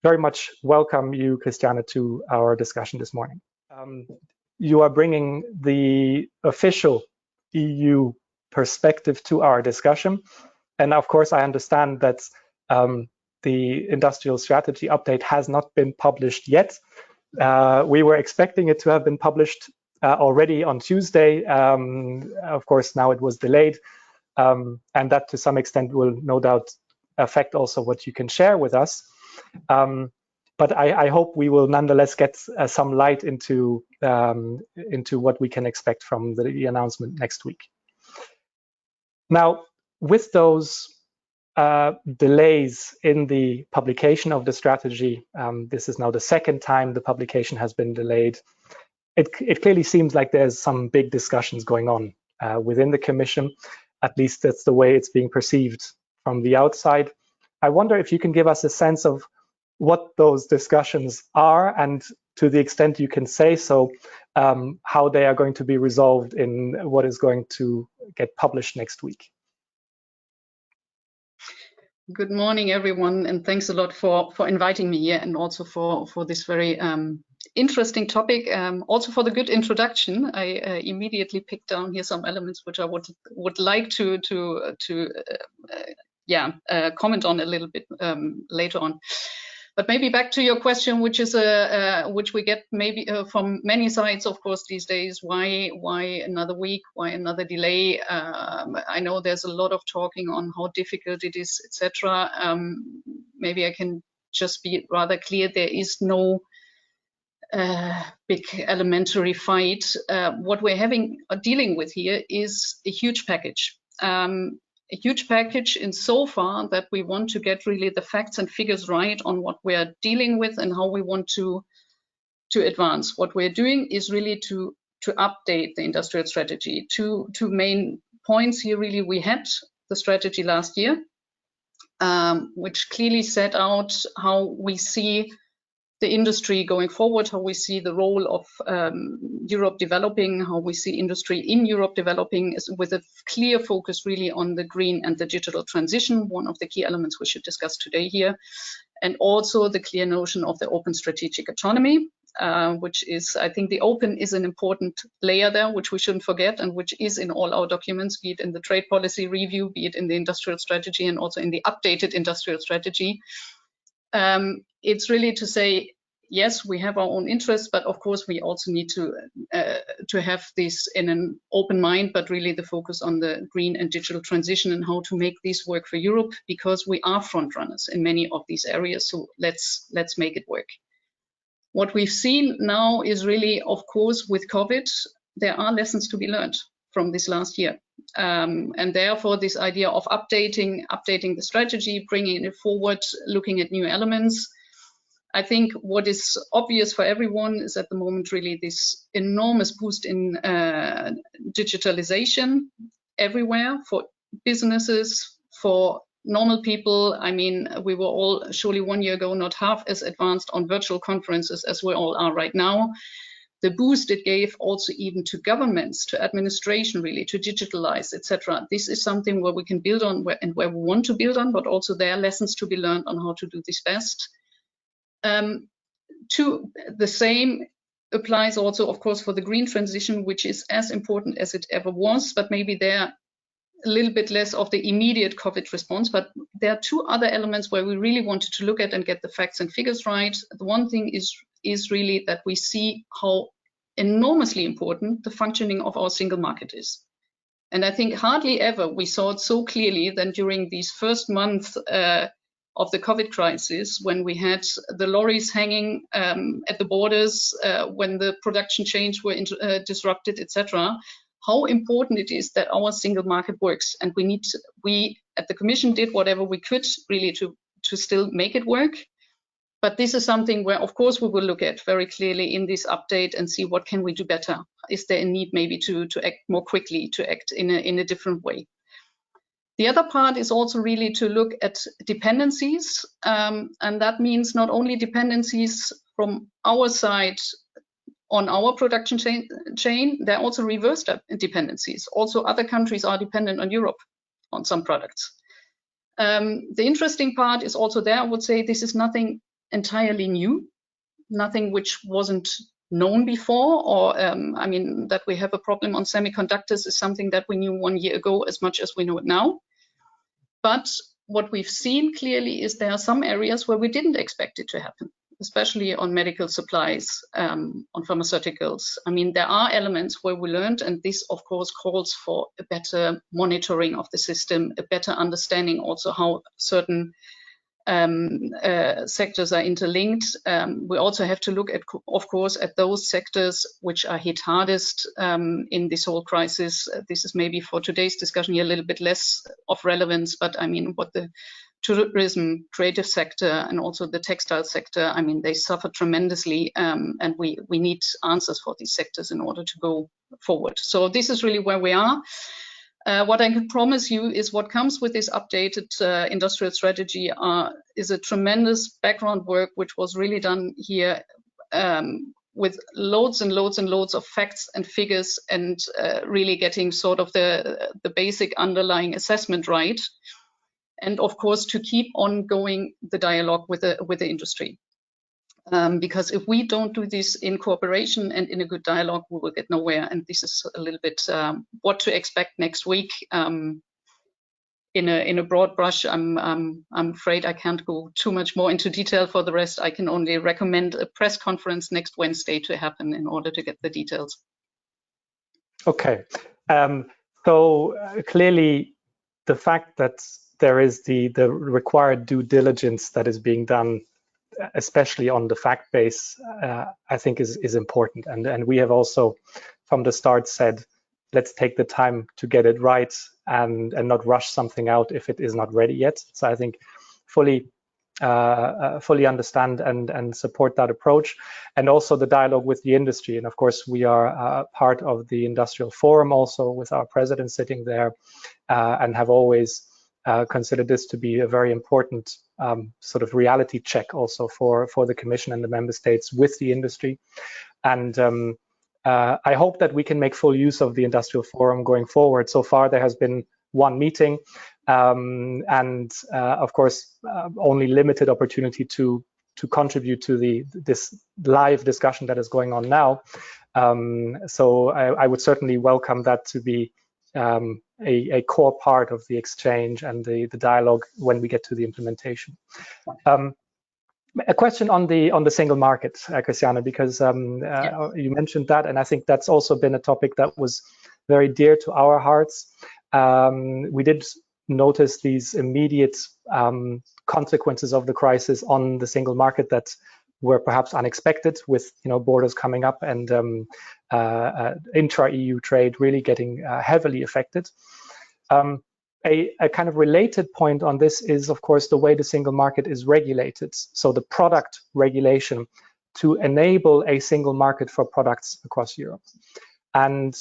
very much welcome you, Christiane, to our discussion this morning. You are bringing the official EU perspective to our discussion. And of course, I understand that the industrial strategy update has not been published yet. We were expecting it to have been published already on Tuesday. Of course, now it was delayed. And that to some extent will no doubt affect also what you can share with us. But I hope we will nonetheless get some light into what we can expect from the announcement next week. Now, with those delays in the publication of the strategy, this is now the second time the publication has been delayed. It clearly seems like there's some big discussions going on within the Commission. At least that's the way it's being perceived from the outside. I wonder if you can give us a sense of what those discussions are, and to the extent you can say so, how they are going to be resolved in what is going to get published next week. Good morning, everyone, and thanks a lot for inviting me here, and also for this very interesting topic. Also for the good introduction. I immediately picked down here some elements which I would like to comment on a little bit later on. But maybe back to your question, which is which we get maybe from many sides, of course, these days. Why another week? Why another delay? I know there's a lot of talking on how difficult it is, etc. Maybe I can just be rather clear. There is no big elementary fight. What we're dealing with here is a huge package. A huge package in so far that we want to get really the facts and figures right on what we're dealing with and how we want to advance. What we're doing is really to update the industrial strategy. Two main points here really. We had the strategy last year, which clearly set out how we see the industry going forward, how we see the role of Europe developing, how we see industry in Europe developing, with a clear focus really on the green and the digital transition, one of the key elements we should discuss today here, and also the clear notion of the open strategic autonomy, which is, I think the open is an important layer there, which we shouldn't forget, and which is in all our documents, be it in the trade policy review, be it in the industrial strategy, and also in the updated industrial strategy. It's really to say, yes, we have our own interests, but of course we also need to have this in an open mind, but really the focus on the green and digital transition and how to make this work for Europe, because we are front runners in many of these areas. So let's make it work. What we've seen now is really, of course, with COVID, there are lessons to be learned from this last year. And therefore, this idea of updating the strategy, bringing it forward, looking at new elements. I think what is obvious for everyone is at the moment really this enormous boost in digitalization everywhere, for businesses, for normal people. I mean, we were all surely 1 year ago not half as advanced on virtual conferences as we all are right now. The boost it gave also even to governments, to administration, really, to digitalize, etc. This is something where we can build on and where we want to build on, but also there are lessons to be learned on how to do this best. The same applies also, of course, for the green transition, which is as important as it ever was, but maybe there a little bit less of the immediate COVID response. But there are two other elements where we really wanted to look at and get the facts and figures right. The one thing is really that we see how enormously important the functioning of our single market is. And I think hardly ever we saw it so clearly than during these first months of the COVID crisis, when we had the lorries hanging at the borders, when the production chains were disrupted, etc. How important it is that our single market works. And we at the Commission did whatever we could really to still make it work. But this is something where, of course, we will look at very clearly in this update and see what can we do better. Is there a need maybe to act more quickly, to act in a different way? The other part is also really to look at dependencies. And that means not only dependencies from our side on our production chain, there are also reverse dependencies. Also, other countries are dependent on Europe on some products. The interesting part is also there, I would say, this is nothing entirely new, nothing which wasn't known before, or I mean, that we have a problem on semiconductors is something that we knew 1 year ago as much as we know it now. But what we've seen clearly is there are some areas where we didn't expect it to happen, especially on medical supplies, on pharmaceuticals. I mean, there are elements where we learned, and this, of course, calls for a better monitoring of the system, a better understanding also how certain sectors are interlinked. We also have to look at, of course, at those sectors which are hit hardest in this whole crisis. This is maybe for today's discussion here a little bit less of relevance, but I mean, what the tourism, creative sector, and also the textile sector, I mean, they suffer tremendously, and we need answers for these sectors in order to go forward. So this is really where we are. What I can promise you is what comes with this updated industrial strategy is a tremendous background work, which was really done here with loads and loads and loads of facts and figures, and really getting sort of the basic underlying assessment right. And of course, to keep on going the dialogue with the industry. Because if we don't do this in cooperation and in a good dialogue, we will get nowhere. And this is a little bit what to expect next week. In a broad brush, I'm afraid I can't go too much more into detail. For the rest, I can only recommend a press conference next Wednesday to happen in order to get the details. Okay, so clearly the fact that there is the required due diligence that is being done, especially on the fact base, I think is important. And we have also from the start said, let's take the time to get it right and not rush something out if it is not ready yet. So I think fully understand and support that approach, and also the dialogue with the industry. And of course, we are part of the Industrial Forum also, with our president sitting there, and have always considered this to be a very important sort of reality check also for the Commission and the member states with the industry. And I hope that we can make full use of the Industrial Forum going forward. So far, there has been one meeting, and of course, only limited opportunity to contribute to this live discussion that is going on now. So I would certainly welcome that to be a core part of the exchange and the dialogue when we get to the implementation. A question on the single market, Christiane, because you mentioned that, and I think that's also been a topic that was very dear to our hearts. We did notice these immediate consequences of the crisis on the single market that were perhaps unexpected, with borders coming up and intra-EU trade really getting heavily affected. A kind of related point on this is, of course, the way the single market is regulated. So the product regulation to enable a single market for products across Europe. And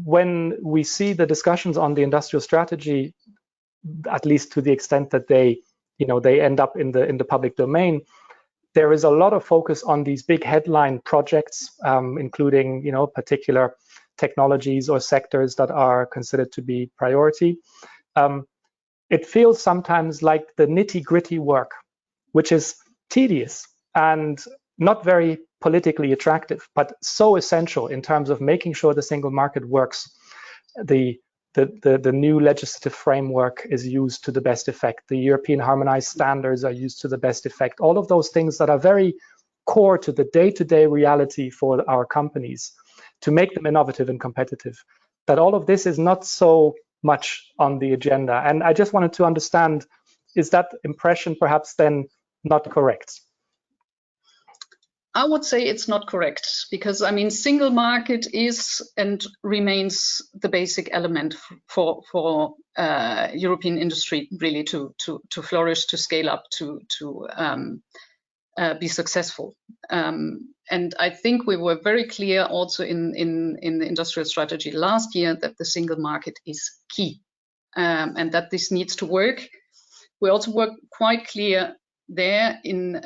when we see the discussions on the industrial strategy, at least to the extent that they end up in the public domain, there is a lot of focus on these big headline projects, including particular technologies or sectors that are considered to be priority. It feels sometimes like the nitty-gritty work, which is tedious and not very politically attractive, but so essential in terms of making sure the single market works. The new legislative framework is used to the best effect. The European harmonized standards are used to the best effect. All of those things that are very core to the day-to-day reality for our companies, to make them innovative and competitive. That all of this is not so much on the agenda. And I just wanted to understand, is that impression perhaps then not correct? I would say it's not correct, because I mean, single market is and remains the basic element for European industry really to flourish, to scale up, to be successful. And I think we were very clear also in the industrial strategy last year that the single market is key, and that this needs to work. We also were quite clear there in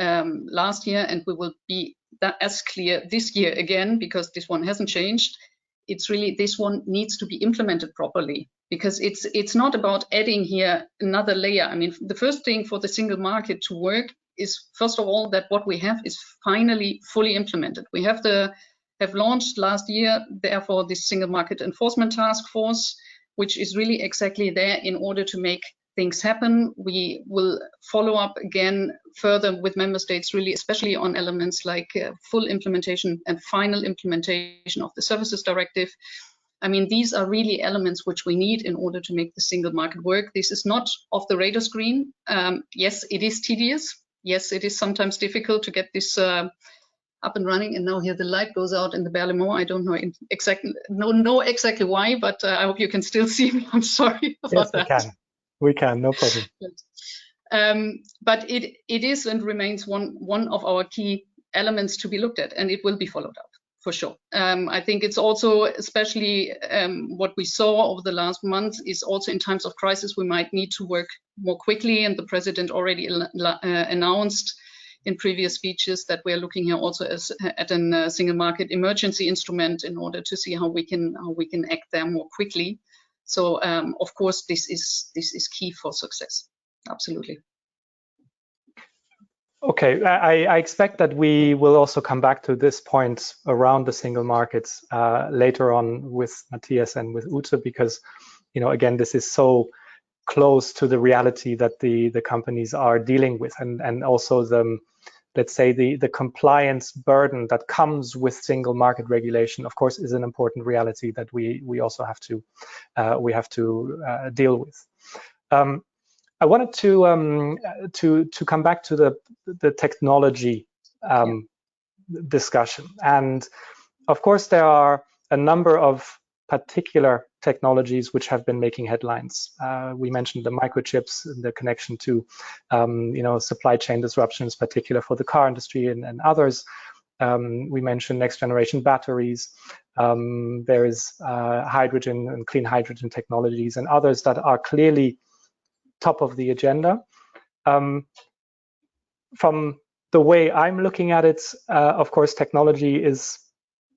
last year, and we will be as clear this year again, because this one hasn't changed. It's really, this one needs to be implemented properly, because it's not about adding here another layer. I mean, the first thing for the single market to work is first of all that what we have is finally fully implemented. We have launched last year, therefore, this Single Market Enforcement Task Force, which is really exactly there in order to make things happen. We will follow up again further with member states, really, especially on elements like full implementation and final implementation of the Services Directive. I mean, these are really elements which we need in order to make the single market work. This is not off the radar screen. Yes, it is tedious. Yes, it is sometimes difficult to get this up and running. And now here the light goes out in the Berlaymont. I don't know exactly why, but I hope you can still see me. I'm sorry about that. Yes, we can, no problem. But it is and remains one of our key elements to be looked at, and it will be followed up for sure. I think it's also, especially what we saw over the last month, is also in times of crisis, we might need to work more quickly. And the president already announced in previous speeches that we are looking here also at a single market emergency instrument in order to see how we can act there more quickly. So of course, this is key for success. Absolutely. Okay, I expect that we will also come back to this point around the single markets later on with Matthias and with Ute, because, you know, again, this is so close to the reality that the companies are dealing with, and also the, let's say, the compliance burden that comes with single market regulation, of course, is an important reality that we also have to deal with. I wanted to come back to the technology discussion, and of course there are a number of particular technologies which have been making headlines. We mentioned the microchips, the connection to you know, supply chain disruptions, particular for the car industry and others. We mentioned next generation batteries. There is hydrogen and clean hydrogen technologies and others that are clearly top of the agenda. From the way I'm looking at it, of course, technology is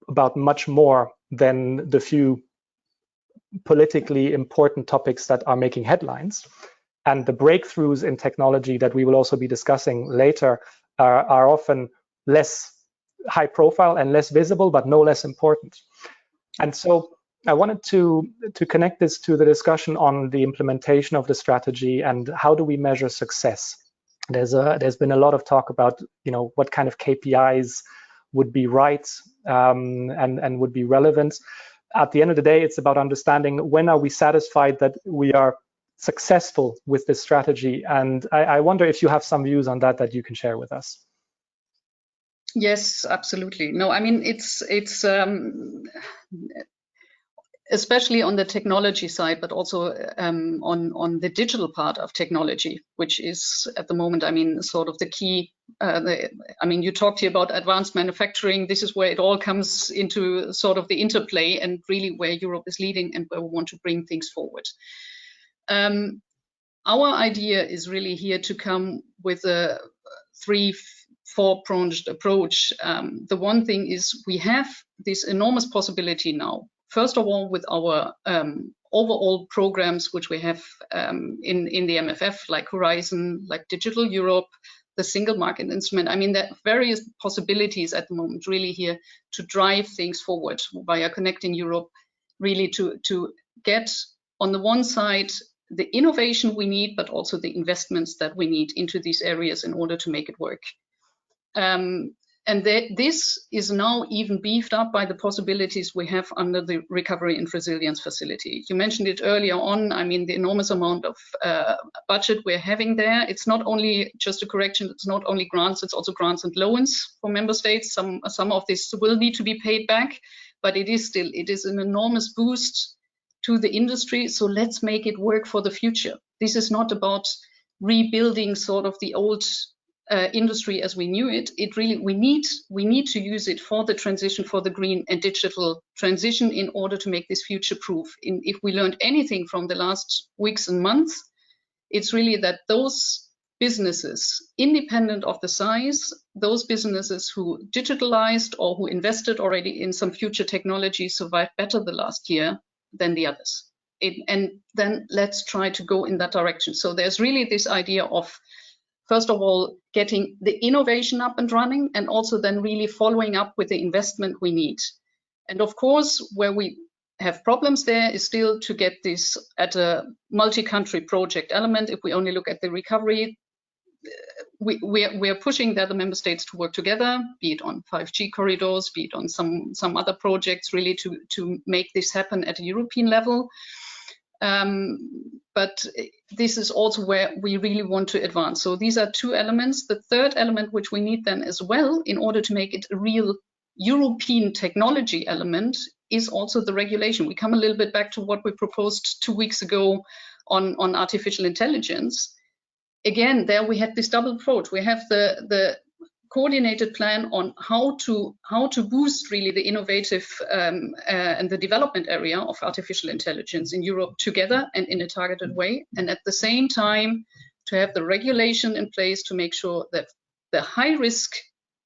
about much more than the few politically important topics that are making headlines. And the breakthroughs in technology that we will also be discussing later are often less high profile and less visible, but no less important. And so I wanted to connect this to the discussion on the implementation of the strategy and how do we measure success. There's been a lot of talk about, you know, what kind of KPIs would be right and would be relevant. At the end of the day, it's about understanding when are we satisfied that we are successful with this strategy. And I wonder if you have some views on that you can share with us. Yes, absolutely. No, I mean, it's especially on the technology side, but also on the digital part of technology, which is at the moment, I mean, sort of the key. I mean, you talked here about advanced manufacturing. This is where it all comes into sort of the interplay and really where Europe is leading and where we want to bring things forward. Our idea is really here to come with a four-pronged approach. The one thing is we have this enormous possibility now. First of all, with our overall programs, which we have in the MFF, like Horizon, like Digital Europe, the Single Market Instrument. I mean, there are various possibilities at the moment, really here to drive things forward via Connecting Europe, really to get, on the one side, the innovation we need, but also the investments that we need into these areas in order to make it work. And this is now even beefed up by the possibilities we have under the Recovery and Resilience Facility. You mentioned it earlier on. I mean, the enormous amount of budget we're having there. It's not only just a correction. It's not only grants. It's also grants and loans for member states. Some of this will need to be paid back, but it is an enormous boost to the industry. So let's make it work for the future. This is not about rebuilding sort of the old industry as we knew it. It really, we need to use it for the transition, for the green and digital transition in order to make this future proof. If we learned anything from the last weeks and months, it's really that those businesses, independent of the size, those businesses who digitalized or who invested already in some future technology survived better the last year than the others. And then let's try to go in that direction. So there's really this idea of first of all, getting the innovation up and running, and also then really following up with the investment we need. And of course, where we have problems there is still to get this at a multi-country project element. If we only look at the recovery, we are pushing the other member states to work together, be it on 5G corridors, be it on some other projects, really to make this happen at a European level. But this is also where we really want to advance. So these are two elements. The third element, which we need then as well, in order to make it a real European technology element, is also the regulation. We come a little bit back to what we proposed 2 weeks ago on artificial intelligence. Again, there we had this double approach. We have the coordinated plan on how to boost really the innovative and the development area of artificial intelligence in Europe together and in a targeted way, and at the same time to have the regulation in place to make sure that the high risk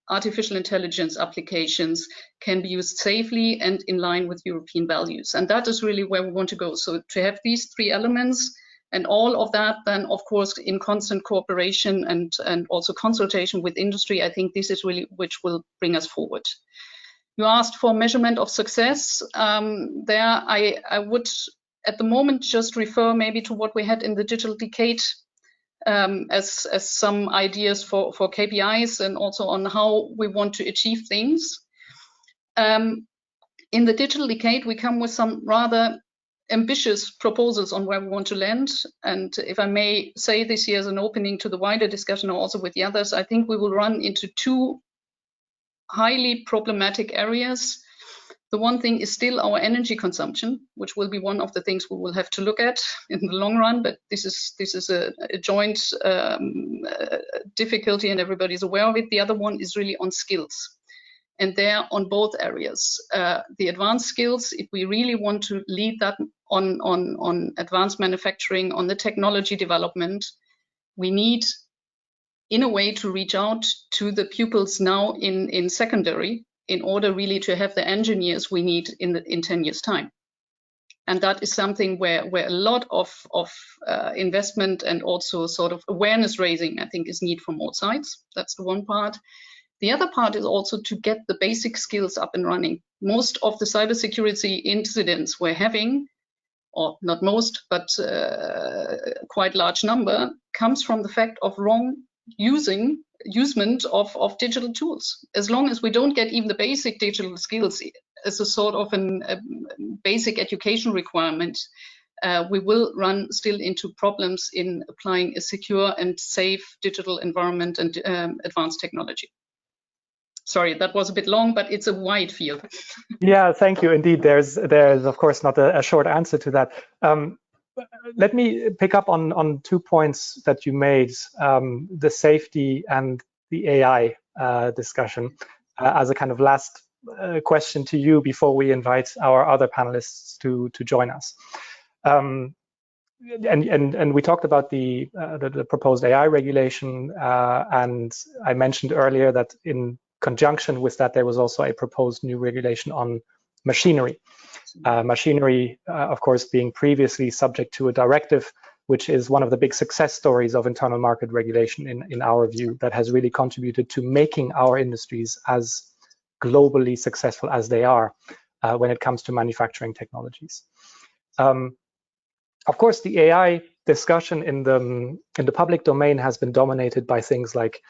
artificial intelligence applications can be used safely and in line with European values. And that is really where we want to go. So to have these three elements, and all of that then, of course, in constant cooperation and also consultation with industry, I think this is really which will bring us forward. You asked for measurement of success. There, I would at the moment just refer maybe to what we had in the digital decade as some ideas for KPIs and also on how we want to achieve things. In the digital decade, we come with some rather ambitious proposals on where we want to land. And if I may say this here as an opening to the wider discussion, or also with the others, I think we will run into two highly problematic areas. The one thing is still our energy consumption, which will be one of the things we will have to look at in the long run, but this is a joint difficulty and everybody's aware of it. The other one is really on skills. And there on both areas, the advanced skills, if we really want to lead that on advanced manufacturing, on the technology development, we need in a way to reach out to the pupils now in secondary in order really to have the engineers we need in 10 years time. And that is something where a lot of investment and also sort of awareness raising, I think, is needed from all sides. That's the one part. The other part is also to get the basic skills up and running. Most of the cybersecurity incidents we're having, or not most, but quite large number, comes from the fact of wrong usement of digital tools. As long as we don't get even the basic digital skills as a sort of a basic education requirement, we will run still into problems in applying a secure and safe digital environment and advanced technology. Sorry, that was a bit long, but it's a wide field. Yeah, thank you. Indeed, there's of course not a short answer to that. Let me pick up on 2 points that you made, the safety and the AI discussion, as a kind of last question to you before we invite our other panelists to join us. And we talked about the proposed AI regulation, and I mentioned earlier that in conjunction with that, there was also a proposed new regulation on machinery. Machinery, of course, being previously subject to a directive, which is one of the big success stories of internal market regulation in our view, that has really contributed to making our industries as globally successful as they are when it comes to manufacturing technologies. Of course, the AI discussion in the public domain has been dominated by things like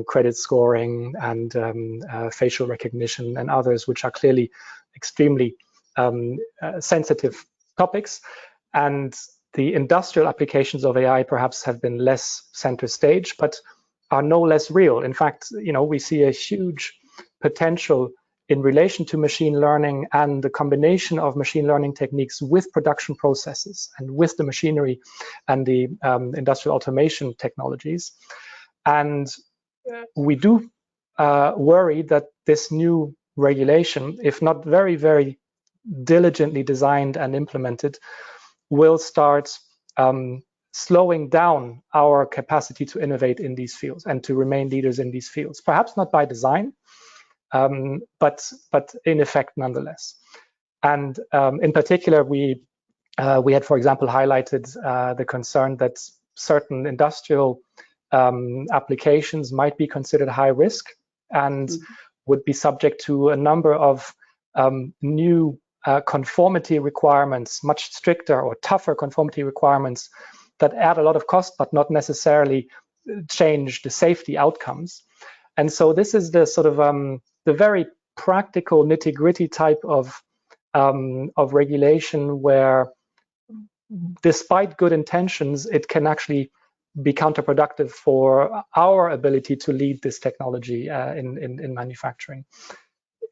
credit scoring and facial recognition and others, which are clearly extremely sensitive topics. And the industrial applications of AI perhaps have been less center stage, but are no less real. In fact, we see a huge potential in relation to machine learning and the combination of machine learning techniques with production processes and with the machinery and the industrial automation technologies. And we do worry that this new regulation, if not very, very diligently designed and implemented, will start slowing down our capacity to innovate in these fields and to remain leaders in these fields. Perhaps not by design, but in effect nonetheless. And in particular, we had, for example, highlighted the concern that certain industrial applications might be considered high risk and would be subject to a number of new conformity requirements, much stricter or tougher conformity requirements that add a lot of cost but not necessarily change the safety outcomes. And so this is the sort of the very practical nitty-gritty type of regulation where, despite good intentions, it can actually be counterproductive for our ability to lead this technology in manufacturing.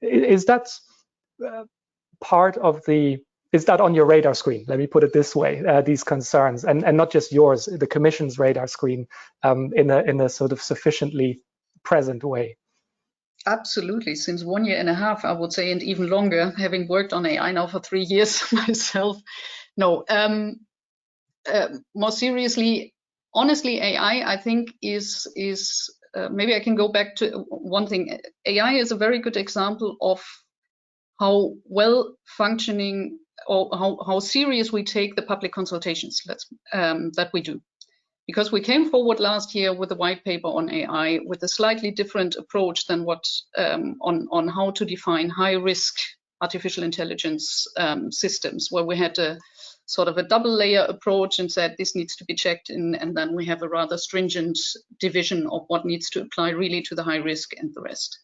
Is that part of the, is that on your radar screen? Let me put it this way, these concerns, and not just yours, the Commission's radar screen, in a sort of sufficiently present way? Absolutely, since 1.5 years, I would say, and even longer, having worked on AI now for 3 years myself. No, more seriously, honestly, AI, I think, is maybe I can go back to one thing. AI is a very good example of how well functioning or how serious we take the public consultations that we do. Because we came forward last year with a white paper on AI with a slightly different approach than what on how to define high risk artificial intelligence systems, where we had a sort of a double layer approach and said this needs to be checked in, and then we have a rather stringent division of what needs to apply really to the high risk and the rest.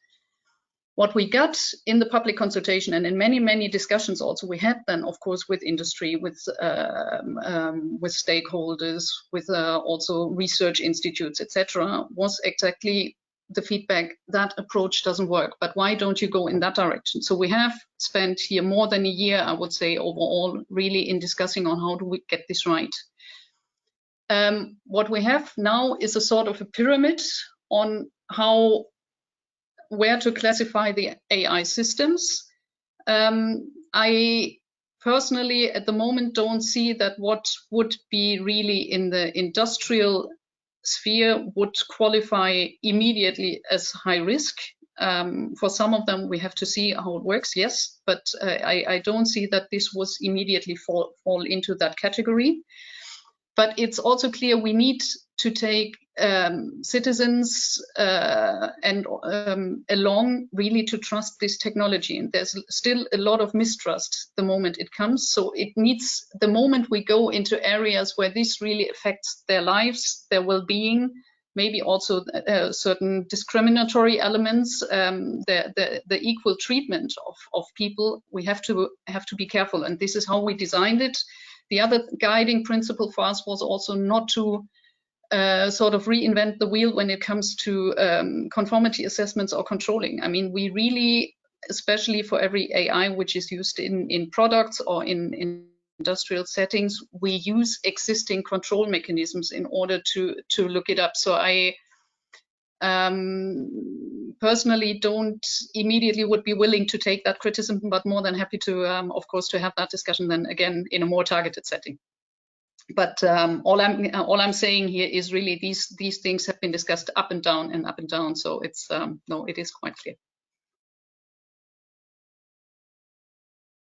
What we got in the public consultation and in many discussions also we had then, of course, with industry, with stakeholders, with also research institutes, etc., was exactly the feedback that approach doesn't work. But why don't you go in that direction? So we have spent here more than a year, I would say, overall, really in discussing on how do we get this right. What we have now is a sort of a pyramid on where to classify the AI systems. I personally, at the moment, don't see that what would be really in the industrial sphere would qualify immediately as high risk. For some of them, we have to see how it works, yes, but I don't see that this was immediately fall into that category. But it's also clear we need to take citizens and along really to trust this technology. And there's still a lot of mistrust the moment it comes. So it needs, the moment we go into areas where this really affects their lives, their well-being, maybe also certain discriminatory elements, the equal treatment of people, we have to be careful. And this is how we designed it. The other guiding principle for us was also not to sort of reinvent the wheel when it comes to conformity assessments or controlling. I mean, we really, especially for every AI which is used in products or in industrial settings, we use existing control mechanisms in order to look it up. So I personally don't immediately would be willing to take that criticism, but more than happy to, of course, to have that discussion then again in a more targeted setting. But all I'm saying here is really these things have been discussed up and down. So it's no, it is quite clear.